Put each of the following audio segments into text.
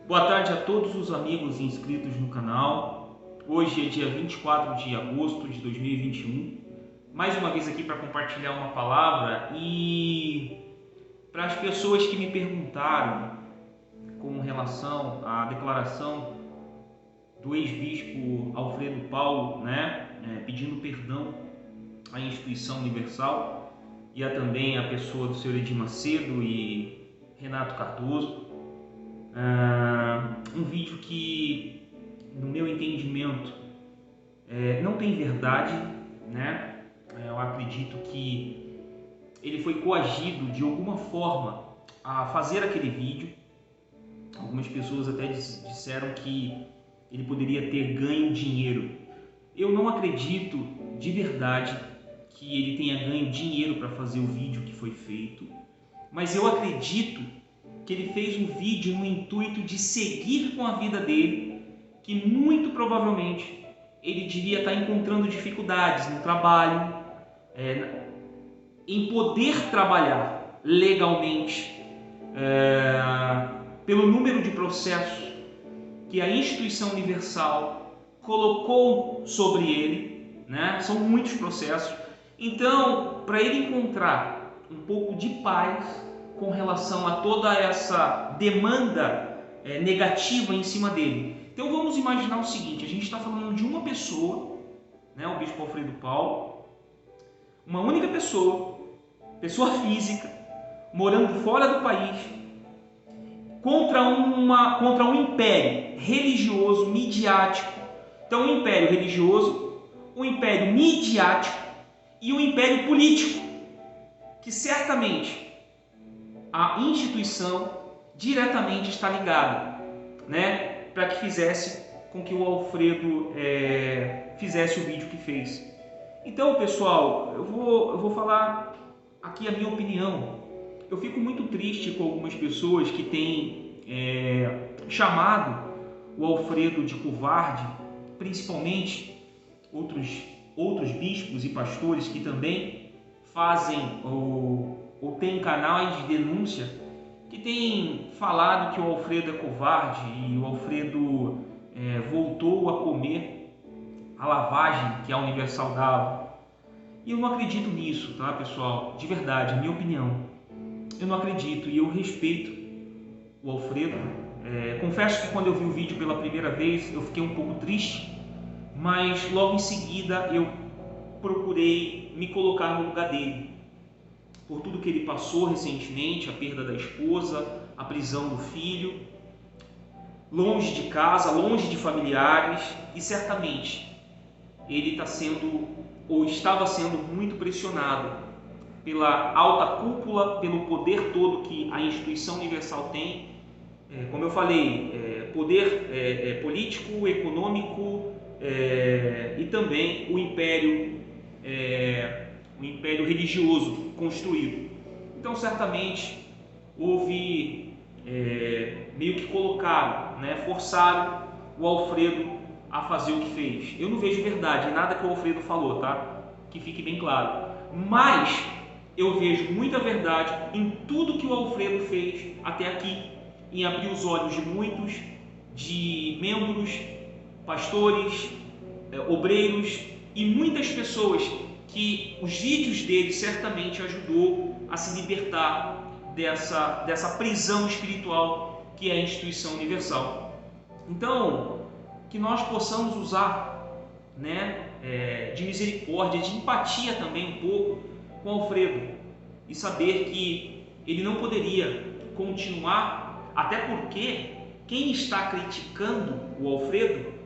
Boa tarde a todos os amigos inscritos no canal. Hoje é dia 24 de agosto de 2021. Mais uma vez aqui para compartilhar uma palavra e para as pessoas que me perguntaram com relação à declaração do ex-bispo Alfredo Paulo, pedindo perdão à instituição universal e também à pessoa do Sr. Edir Macedo e Renato Cardoso. Um vídeo que, no meu entendimento, não tem verdade, eu acredito que ele foi coagido de alguma forma a fazer aquele vídeo. Algumas pessoas até disseram que ele poderia ter ganho dinheiro. Eu não acredito de verdade que ele tenha ganho dinheiro para fazer o vídeo que foi feito, mas eu acredito que ele fez um vídeo no intuito de seguir com a vida dele, que muito provavelmente ele devia estar encontrando dificuldades no trabalho, em poder trabalhar legalmente, pelo número de processos que a instituição universal colocou sobre ele, são muitos processos. Então, para ele encontrar um pouco de paz com relação a toda essa demanda negativa em cima dele. Então vamos imaginar o seguinte: a gente está falando de uma pessoa, o bispo Alfredo Paulo, uma única pessoa física, morando fora do país, contra um império religioso, midiático. Então um império religioso, um império midiático e um império político, que certamente a instituição diretamente está ligada, para que fizesse com que o Alfredo fizesse o vídeo que fez. Então, pessoal, eu vou falar aqui a minha opinião. Eu fico muito triste com algumas pessoas que têm chamado o Alfredo de covarde, principalmente outros bispos e pastores que também fazem ou tem canais de denúncia que tem falado que o Alfredo é covarde e o Alfredo voltou a comer a lavagem que a Universal dava. E eu não acredito nisso, tá, pessoal? De verdade, minha opinião. Eu não acredito e eu respeito o Alfredo. Confesso que quando eu vi o vídeo pela primeira vez eu fiquei um pouco triste, mas logo em seguida eu procurei me colocar no lugar dele, por tudo que ele passou recentemente, a perda da esposa, a prisão do filho, longe de casa, longe de familiares, e certamente ele está sendo ou estava sendo muito pressionado pela alta cúpula, pelo poder todo que a instituição universal tem, como eu falei, poder político, econômico e também o império religioso construído. Então certamente houve meio que colocaram, forçaram o Alfredo a fazer o que fez. Eu não vejo verdade em nada que o Alfredo falou, tá? Que fique bem claro. Mas eu vejo muita verdade em tudo que o Alfredo fez até aqui, em abrir os olhos de muitos, de membros, pastores, obreiros e muitas pessoas que os vídeos dele certamente ajudou a se libertar dessa prisão espiritual que é a instituição universal. Então, que nós possamos usar de misericórdia, de empatia também um pouco com Alfredo e saber que ele não poderia continuar, até porque quem está criticando o Alfredo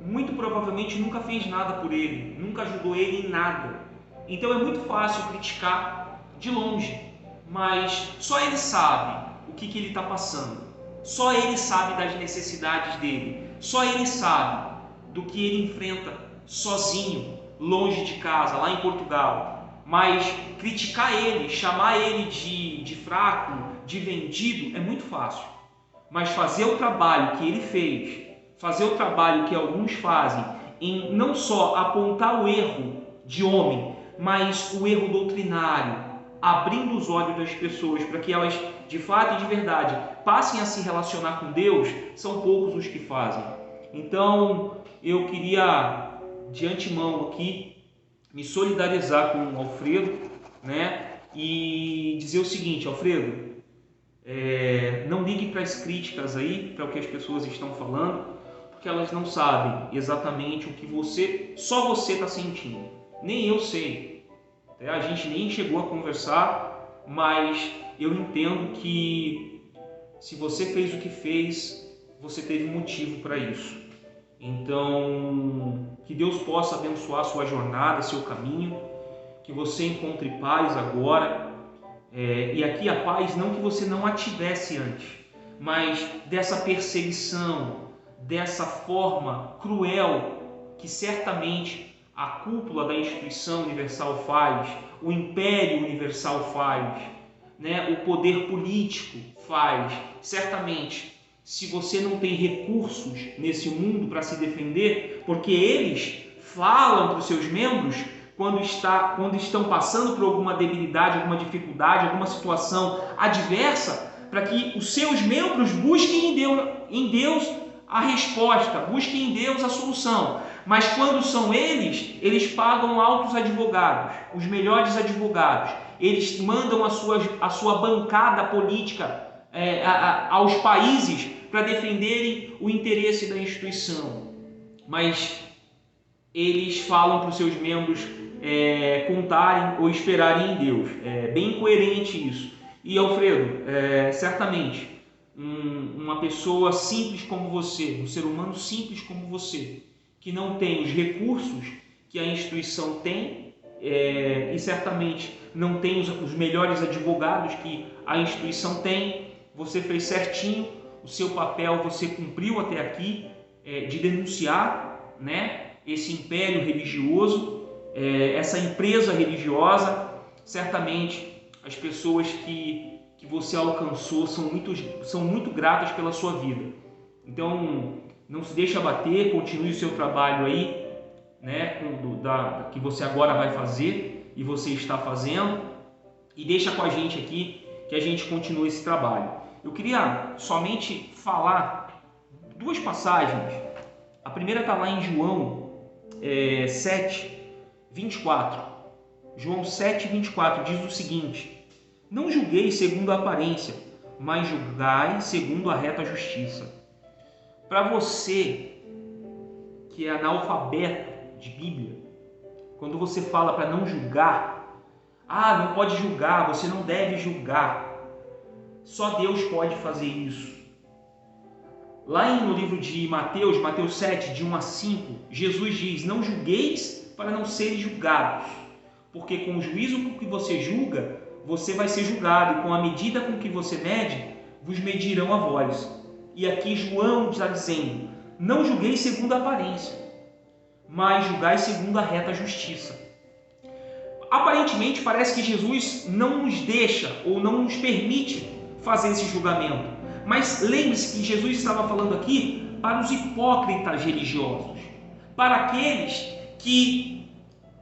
muito provavelmente nunca fez nada por ele, nunca ajudou ele em nada. Então é muito fácil criticar de longe, mas só ele sabe o que ele está passando, só ele sabe das necessidades dele, só ele sabe do que ele enfrenta sozinho, longe de casa, lá em Portugal. Mas criticar ele, chamar ele de fraco, de vendido, é muito fácil. Mas fazer o trabalho que ele fez, fazer o trabalho que alguns fazem, em não só apontar o erro de homem, mas o erro doutrinário, abrindo os olhos das pessoas para que elas, de fato e de verdade, passem a se relacionar com Deus, são poucos os que fazem. Então, eu queria, de antemão aqui, me solidarizar com o Alfredo, né? E dizer o seguinte: Alfredo, não ligue para as críticas aí, para o que as pessoas estão falando, porque elas não sabem exatamente o que só você está sentindo. Nem eu sei. A gente nem chegou a conversar, mas eu entendo que se você fez o que fez, você teve motivo para isso. Então, que Deus possa abençoar a sua jornada, seu caminho, que você encontre paz agora. E aqui a paz não que você não a tivesse antes, mas dessa perseguição, dessa forma cruel que certamente a cúpula da instituição universal faz, o império universal faz, né? O poder político faz. Certamente, se você não tem recursos nesse mundo para se defender, porque eles falam para os seus membros quando estão passando por alguma debilidade, alguma dificuldade, alguma situação adversa, para que os seus membros busquem em Deus a resposta, busquem em Deus a solução. Mas quando são eles pagam altos advogados, os melhores advogados. Eles mandam a sua bancada política aos países para defenderem o interesse da instituição. Mas eles falam para os seus membros contarem ou esperarem em Deus. É bem incoerente isso. E Alfredo, certamente, uma pessoa simples como você, um ser humano simples como você, que não tem os recursos que a instituição tem, e certamente não tem os melhores advogados que a instituição tem, você fez certinho o seu papel, você cumpriu até aqui, de denunciar, né, esse império religioso, essa empresa religiosa. Certamente as pessoas que você alcançou são muito gratas pela sua vida. Então, não se deixe abater, continue o seu trabalho aí, né, que você agora vai fazer e você está fazendo, e deixa com a gente aqui que a gente continue esse trabalho. Eu queria somente falar duas passagens. A primeira está lá em João 7:24. João 7:24 diz o seguinte: não julgueis segundo a aparência, mas julgai segundo a reta justiça. Para você que é analfabeto de Bíblia, quando você fala para não julgar, não pode julgar, você não deve julgar, só Deus pode fazer isso. Lá no livro de Mateus 7, de 1 a 5, Jesus diz: não julgueis para não seres julgados, porque com o juízo com que você julga, você vai ser julgado, e com a medida com que você mede, vos medirão a vós. E aqui João está dizendo: não julgueis segundo a aparência, mas julgai segundo a reta justiça. Aparentemente parece que Jesus não nos deixa ou não nos permite fazer esse julgamento. Mas lembre-se que Jesus estava falando aqui para os hipócritas religiosos, para aqueles que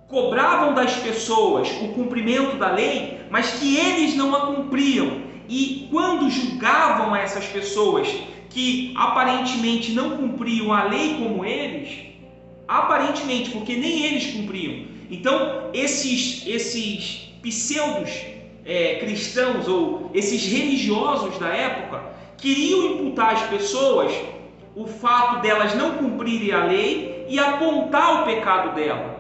cobravam das pessoas o cumprimento da lei, mas que eles não a cumpriam. E quando julgavam essas pessoas que aparentemente não cumpriam a lei como eles, aparentemente, porque nem eles cumpriam. Então, esses pseudos cristãos ou esses religiosos da época queriam imputar às pessoas o fato delas não cumprirem a lei e apontar o pecado dela.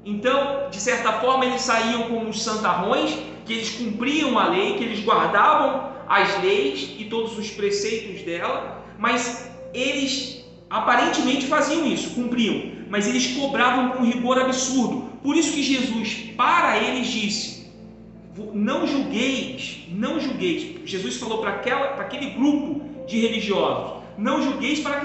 Então, de certa forma, eles saíam como os santarrões, que eles cumpriam a lei, que eles guardavam as leis e todos os preceitos dela, mas eles aparentemente faziam isso, cumpriam, mas eles cobravam com rigor absurdo. Por isso que Jesus, para eles, disse: não julgueis, não julgueis. Jesus falou para aquele grupo de religiosos: não julgueis para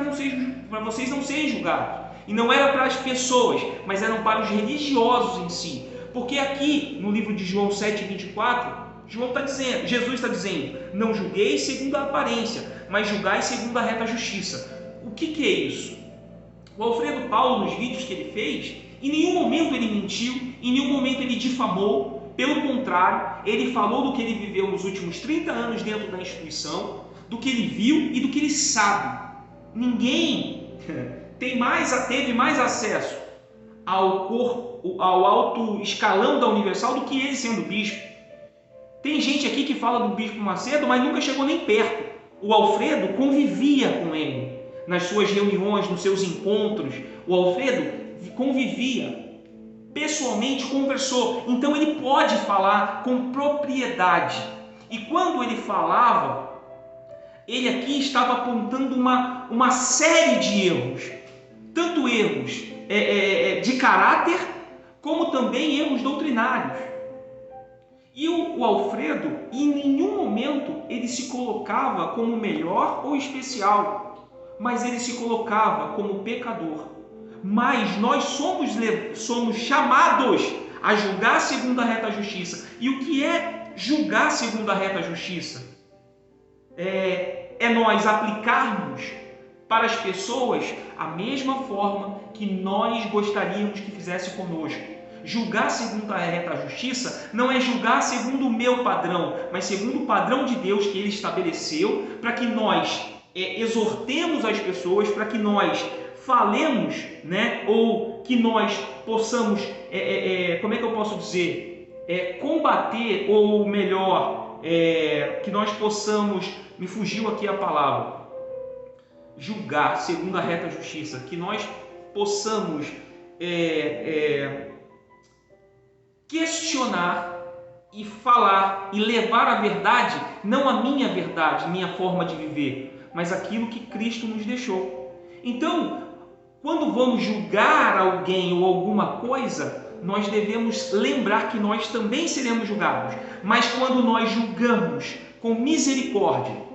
vocês não sejam julgados. E não era para as pessoas, mas eram para os religiosos em si. Porque aqui no livro de João 7:24, Jesus está dizendo: não julgueis segundo a aparência, mas julgai segundo a reta justiça. O que é isso? O Alfredo Paulo, nos vídeos que ele fez, em nenhum momento ele mentiu, em nenhum momento ele difamou. Pelo contrário, ele falou do que ele viveu nos últimos 30 anos dentro da instituição, do que ele viu e do que ele sabe. Ninguém teve mais acesso ao alto escalão da Universal do que ele sendo bispo. Tem gente aqui que fala do Bispo Macedo, mas nunca chegou nem perto. O Alfredo convivia com ele nas suas reuniões, nos seus encontros. O Alfredo convivia, pessoalmente conversou. Então ele pode falar com propriedade. E quando ele falava, ele aqui estava apontando uma série de erros. Tanto erros de caráter, como também erros doutrinários. E o Alfredo, em nenhum momento, ele se colocava como melhor ou especial, mas ele se colocava como pecador. Mas nós somos chamados a julgar segundo a reta justiça. E o que é julgar segundo a reta justiça? É nós aplicarmos para as pessoas a mesma forma que nós gostaríamos que fizesse conosco. Julgar segundo a reta justiça não é julgar segundo o meu padrão, mas segundo o padrão de Deus que Ele estabeleceu, para que nós exortemos as pessoas, para que nós falemos, né? Ou que nós possamos, como é que eu posso dizer, combater, ou melhor, que nós possamos, me fugiu aqui a palavra, julgar segundo a reta justiça, que nós possamos questionar e falar e levar a verdade, não a minha verdade, minha forma de viver, mas aquilo que Cristo nos deixou. Então, quando vamos julgar alguém ou alguma coisa, nós devemos lembrar que nós também seremos julgados. Mas quando nós julgamos com misericórdia,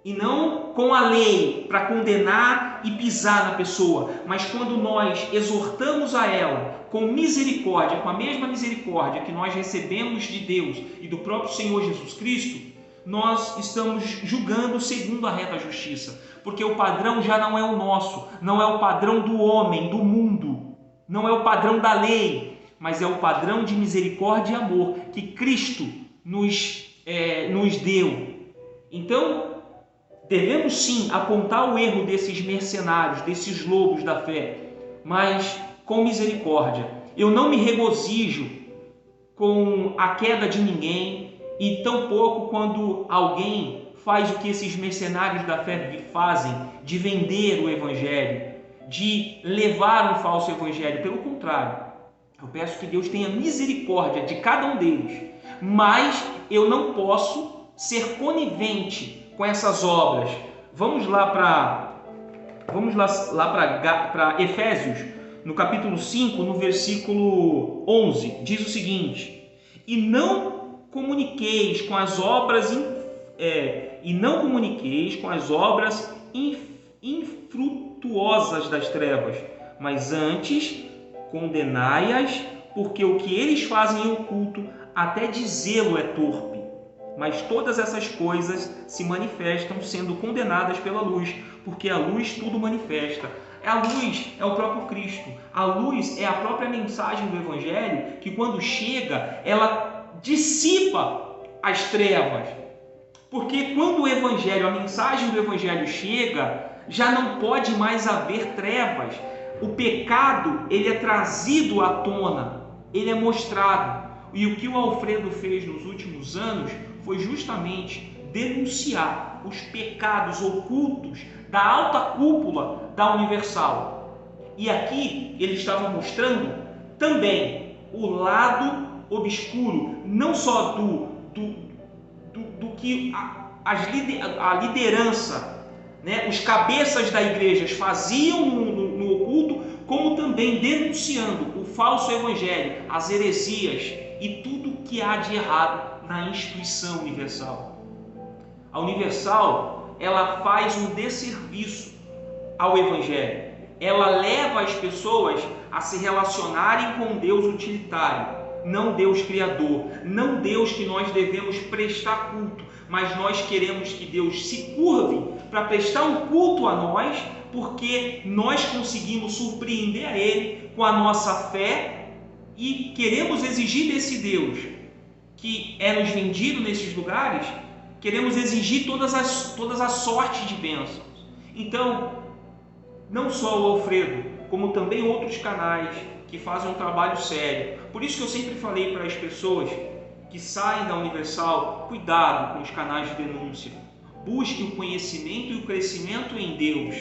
e não com a lei para condenar e pisar na pessoa, mas quando nós exortamos a ela com misericórdia, com a mesma misericórdia que nós recebemos de Deus e do próprio Senhor Jesus Cristo, nós estamos julgando segundo a reta justiça, porque o padrão já não é o nosso, não é o padrão do homem, do mundo, não é o padrão da lei, mas é o padrão de misericórdia e amor que Cristo nos deu. Então, devemos sim apontar o erro desses mercenários, desses lobos da fé, mas com misericórdia. Eu não me regozijo com a queda de ninguém, e tampouco quando alguém faz o que esses mercenários da fé fazem, de vender o evangelho, de levar um falso evangelho. Pelo contrário, eu peço que Deus tenha misericórdia de cada um deles, mas eu não posso ser conivente com essas obras. Vamos lá para Efésios, no capítulo 5, no versículo 11, diz o seguinte: E não comuniqueis com as obras infrutuosas das trevas, mas antes condenai-as, porque o que eles fazem em oculto, até dizê-lo é torpe. Mas todas essas coisas se manifestam sendo condenadas pela luz, porque a luz tudo manifesta. A luz é o próprio Cristo. A luz é a própria mensagem do Evangelho, que quando chega, ela dissipa as trevas. Porque quando o Evangelho, a mensagem do Evangelho chega, já não pode mais haver trevas. O pecado, ele é trazido à tona, ele é mostrado. E o que o Alfredo fez nos últimos anos foi justamente denunciar os pecados ocultos da alta cúpula da Universal. E aqui ele estava mostrando também o lado obscuro, não só do que a liderança, né, os cabeças da igreja faziam no oculto, como também denunciando o falso evangelho, as heresias e tudo que há de errado na instituição universal. A Universal, ela faz um desserviço ao evangelho. Ela leva as pessoas a se relacionarem com Deus utilitário, não Deus criador, não Deus que nós devemos prestar culto, mas nós queremos que Deus se curve para prestar um culto a nós, porque nós conseguimos surpreender a Ele com a nossa fé e queremos exigir desse Deus que é nos vendido nesses lugares, queremos exigir todas as sortes de bênçãos. Então, não só o Alfredo, como também outros canais que fazem um trabalho sério. Por isso que eu sempre falei para as pessoas que saem da Universal, cuidado com os canais de denúncia. Busque o conhecimento e o crescimento em Deus.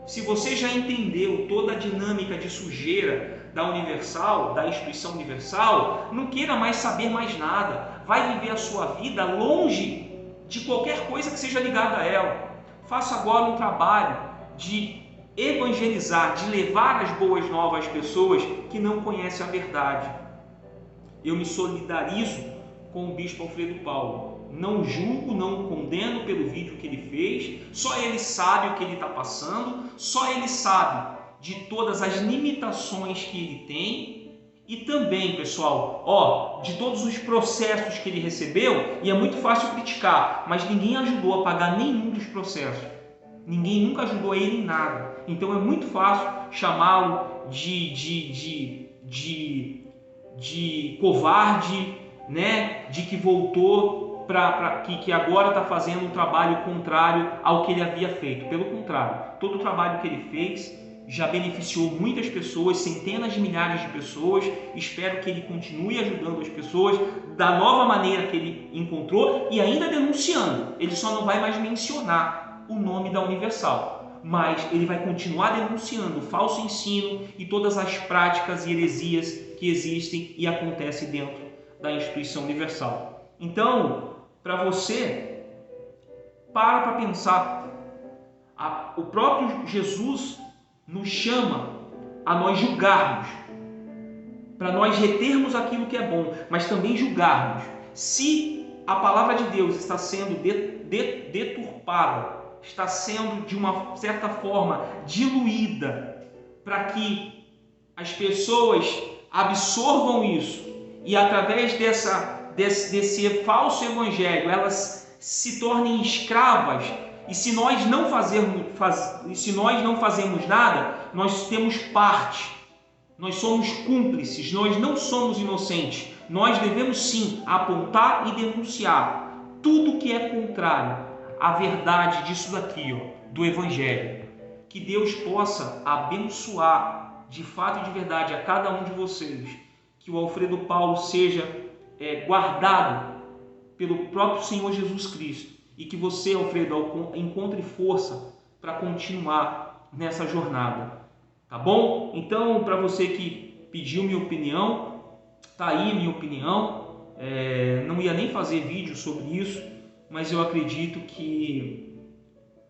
Se você já entendeu toda a dinâmica de sujeira da Universal, da instituição Universal, não queira mais saber mais nada. Vai viver a sua vida longe de qualquer coisa que seja ligada a ela. Faça agora um trabalho de evangelizar, de levar as boas novas às pessoas que não conhecem a verdade. Eu me solidarizo com o bispo Alfredo Paulo. Não julgo, não condeno pelo vídeo que ele fez. Só ele sabe o que ele está passando. Só ele sabe de todas as limitações que ele tem. E também, pessoal, de todos os processos que ele recebeu. E é muito fácil criticar, mas ninguém ajudou a pagar nenhum dos processos. Ninguém nunca ajudou ele em nada. Então é muito fácil chamá-lo de covarde, né? De que voltou que agora está fazendo um trabalho contrário ao que ele havia feito. Pelo contrário, todo o trabalho que ele fez já beneficiou muitas pessoas, centenas de milhares de pessoas. Espero que ele continue ajudando as pessoas da nova maneira que ele encontrou e ainda denunciando. Ele só não vai mais mencionar o nome da Universal, mas ele vai continuar denunciando o falso ensino e todas as práticas e heresias que existem e acontecem dentro da instituição Universal. Então, para você, para pensar. O próprio Jesus nos chama a nós julgarmos, para nós retermos aquilo que é bom, mas também julgarmos. Se a palavra de Deus está sendo deturpada, está sendo de uma certa forma diluída, para que as pessoas absorvam isso e através desse falso evangelho elas se tornem escravas. E se nós não fazemos nada, nós temos parte, nós somos cúmplices, nós não somos inocentes. Nós devemos sim apontar e denunciar tudo que é contrário à verdade disso daqui, do Evangelho. Que Deus possa abençoar de fato e de verdade a cada um de vocês. Que o Alfredo Paulo seja guardado pelo próprio Senhor Jesus Cristo. E que você, Alfredo, encontre força para continuar nessa jornada. Tá bom? Então, para você que pediu minha opinião, tá aí minha opinião. Não ia nem fazer vídeo sobre isso, mas eu acredito que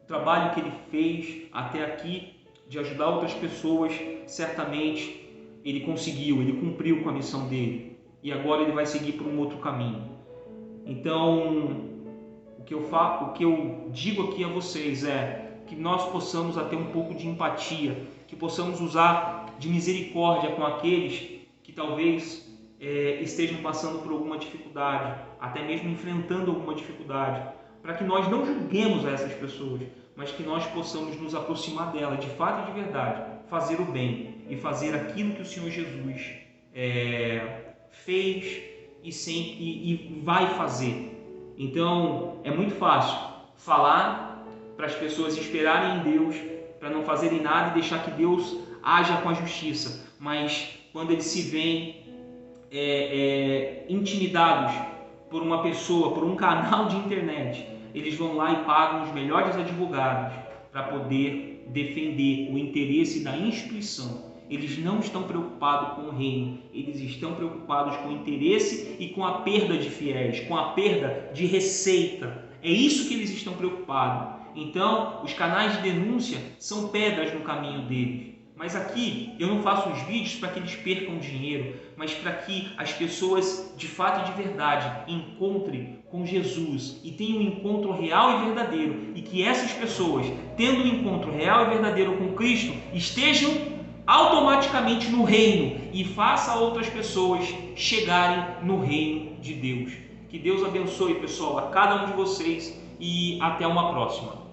o trabalho que ele fez até aqui, de ajudar outras pessoas, certamente ele conseguiu, ele cumpriu com a missão dele. E agora ele vai seguir por um outro caminho. Então, o que eu digo aqui a vocês é que nós possamos ter um pouco de empatia, que possamos usar de misericórdia com aqueles que talvez estejam passando por alguma dificuldade, até mesmo enfrentando alguma dificuldade, para que nós não julguemos essas pessoas, mas que nós possamos nos aproximar dela de fato e de verdade, fazer o bem e fazer aquilo que o Senhor Jesus fez e vai fazer. Então, é muito fácil falar para as pessoas esperarem em Deus, para não fazerem nada e deixar que Deus haja com a justiça. Mas quando eles se veem intimidados por uma pessoa, por um canal de internet, eles vão lá e pagam os melhores advogados para poder defender o interesse da instituição. Eles não estão preocupados com o reino, eles estão preocupados com o interesse e com a perda de fiéis, com a perda de receita. É isso que eles estão preocupados. Então, os canais de denúncia são pedras no caminho deles. Mas aqui eu não faço os vídeos para que eles percam dinheiro, mas para que as pessoas de fato e de verdade encontrem com Jesus e tenham um encontro real e verdadeiro. E que essas pessoas, tendo um encontro real e verdadeiro com Cristo, estejam automaticamente no reino e faça outras pessoas chegarem no reino de Deus. Que Deus abençoe, pessoal, a cada um de vocês e até uma próxima.